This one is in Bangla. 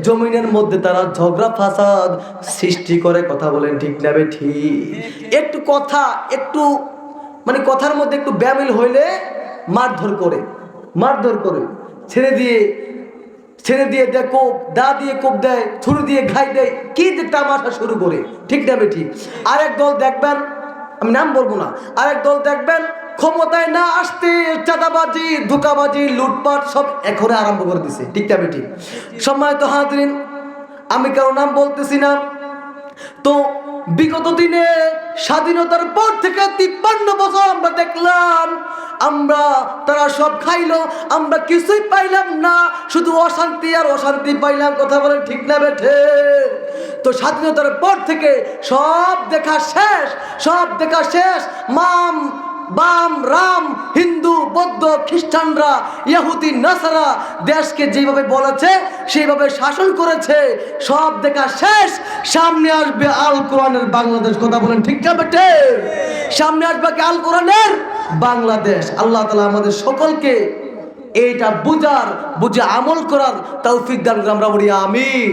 জমিনের মধ্যে তারা ঝগড়া ফাসাদ সৃষ্টি করে। কথা বলেন ঠিক না ঠিক? একটু মানে কথার মধ্যে একটু ব্যামিল হইলে মারধর করে ছেড়ে দিয়ে দেয় কোপ, দা দিয়ে কোপ দেয়, ছুরি দিয়ে ঘাই দেয়, কি যে তামাশা শুরু করে। ঠিক না ঠিক? আরেক দল দেখবেন, আমি নাম বলবো না, আরেক দল দেখবেন ক্ষমতায় না আসতে চাঁদাবাজি, ধোঁকাবাজি, লুটপাট সব এখনো আরম্ভ করে দিছে। ঠিক না ঠিক? সম্মানিত হাজরিন, আমি কারো নাম বলতেছি না। তো বিগত দিনে স্বাধীনতার পর থেকে 53 বছর আমরা দেখলাম, তারা সব খাইলো, আমরা কিছুই পাইলাম না, শুধু অশান্তি আর অশান্তি পাইলাম। কথা বলেন ঠিক না বেঠে? তো স্বাধীনতার পর থেকে সব দেখা শেষ। বাম রাম, হিন্দু, বৌদ্ধ, খ্রিস্টানরা, ইহুদি, নাসারা দেশকে যেভাবে বলেছে সেইভাবে শাসন করেছে, সব দেখা শেষ। সামনে আসবে আল কোরআনের বাংলাদেশ। কথা বলেন ঠিক না বেটে? সামনে আসবে আল কোরআনের বাংলাদেশ। আল্লাহ তাআলা আমাদের সকলকে এইটা বুঝে আমল করার তৌফিক দান করুন। আমরা বলি আমিন।